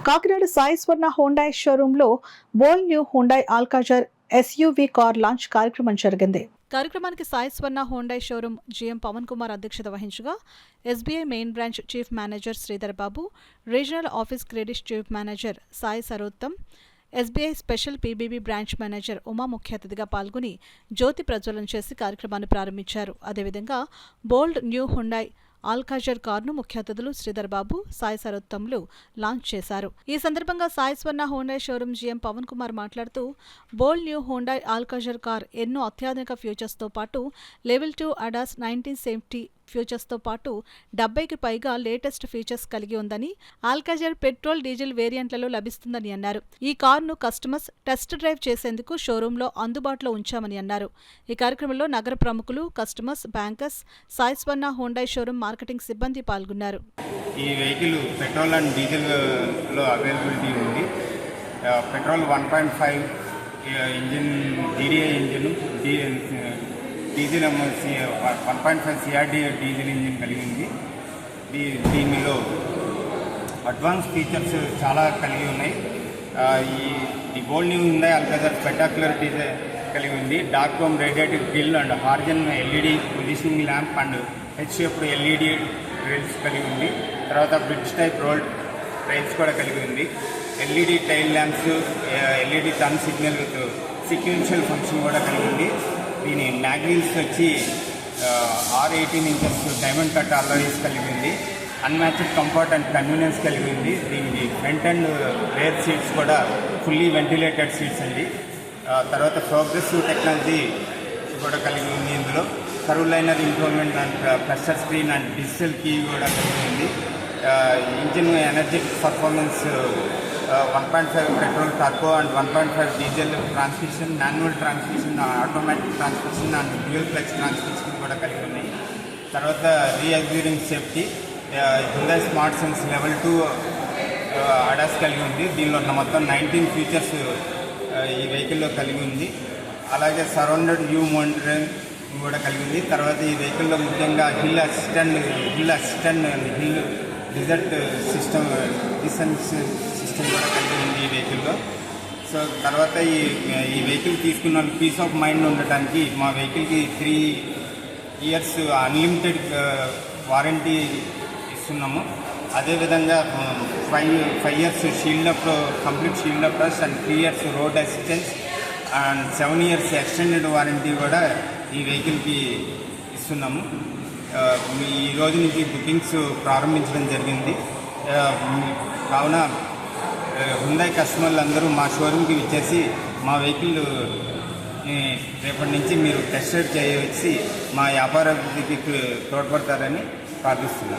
Kakinada Sai Swarna Hyundai షోరూంలో బోల్ new Hyundai Alcazar SUV car launch కార్యక్రమం జరిగింది. కార్యక్రమానికి Sai Swarna Hyundai showroom GM Pavan Kumar అధ్యక్షత వహించగా SBI main branch chief manager Sridhar Babu, regional office credit chief manager Sai Sarottam, SBI special PBB branch manager Uma ముఖ్య అతిథిగా పాల్గొని జ్యోతి ప్రజ్వలన చేసి కార్యక్రమాన్ని ప్రారంభించారు. అదేవిధంగా బోల్డ్ న్యూ హుండాయ్ ఆల్కాజర్ కారును ముఖ్య అతిథులు శ్రీధర్ బాబు, సాయి సరోత్తంలు లాంచ్ చేశారు. ఈ సందర్భంగా Sai Swarna Hyundai showroom GM Pavan Kumar మాట్లాడుతూ, bold new Hyundai Alcazar car ఎన్నో అత్యాధునిక ఫ్యూచర్స్తో పాటు లెవెల్ 2 అడాస్ 19 సేఫ్టీ ఫ్యూచర్స్తో పాటు 70కి పైగా లేటెస్ట్ ఫీచర్స్ కలిగి ఉందని, ఆల్కాజర్ పెట్రోల్, డీజిల్ వేరియంట్లలో లభిస్తుందని అన్నారు. ఈ కారును కస్టమర్స్ టెస్ట్ డ్రైవ్ చేసేందుకు షోరూంలో అందుబాటులో ఉంచామని అన్నారు. ఈ కార్యక్రమంలో నగర ప్రముఖులు, customers, bankers, Sai Swarna Hyundai showroom marketing సిబ్బంది పాల్గొన్నారు. ఈ వెహికల్ పెట్రోల్ అండ్ డీజిల్ లో అవైలబిలిటీ ఉంది. Petrol 1.5 engine, DDI engine, diesel 1.5 CRD diesel engine కలిగి ఉంది. దీనిలో అడ్వాన్స్ ఫీచర్స్ చాలా కలిగి ఉన్నాయి. ఈ bold new Hyundai Alcazar spectacular design కలిగి ఉంది. Dark home radiated grille and horizon LED positioning lamp and H shaped LED rails కలిగి ఉంది. తర్వాత బ్రిడ్జ్ టైప్ రోల్డ్ రైల్స్ కూడా కలిగి ఉంది. LED tile lamps, LED turn signal with sequential function కూడా కలిగి ఉంది. దీని మ్యాగ్వీల్స్ వచ్చి R18 inches diamond cut alloys కలిగి ఉంది. అన్మ్యాచ్డ్ కంఫర్ట్ అండ్ కన్వీనియన్స్ కలిగి ఉంది. దీనికి ఫ్రంట్ అండ్ రేర్ సీట్స్ కూడా ఫుల్లీ వెంటిలేటెడ్ సీట్స్ అండి. తర్వాత ప్రోగ్రెసివ్ టెక్నాలజీ కూడా కలిగి ఉంది. ఇందులో curve liner improvement and pressure screen and digital key కూడా కలిగి ఉంది. Engine energetic performance 1.5 petrol turbo and 1.5 diesel transmission, manual transmission, automatic transmission and dual clutch transmission కూడా కలిగి ఉన్నాయి. తర్వాత రీఎగ్జిరింగ్ safety, Hyundai smart sense level 2 ADAS కలిగి ఉంది. దీనిలో మొత్తం 19 ఫీచర్స్ ఈ వెహికల్లో కలిగి ఉంది. అలాగే సరౌండెడ్ వ్యూ మానిటరింగ్ కూడా కలిగి ఉంది. తర్వాత ఈ వెహికల్లో ముఖ్యంగా hill assistant hill descent system కూడా కలిగి ఉంది ఈ వెహికల్లో. సో తర్వాత ఈ వెహికల్ తీసుకున్న పీస్ ఆఫ్ మైండ్ ఉండటానికి మా వెహికల్కి 3 ఇయర్స్ అన్లిమిటెడ్ వారంటీ ఇస్తున్నాము. అదేవిధంగా 5 years complete shield up plus and 3 years road assistance and 7 years extended warranty కూడా ఈ వెహికల్కి ఇస్తున్నాము. ఈ రోజు నుంచి బుకింగ్స్ ప్రారంభించడం జరిగింది. కావున హుండాయ్ కస్టమర్లు అందరూ మా షోరూమ్కి వచ్చేసి మా వెహికల్ రేపటి నుంచి మీరు టెస్ట్ డ్రైవ్ చేయవచ్చి మా వ్యాపార అభివృద్ధికి తోడ్పడతారని ప్రార్థిస్తున్నాను.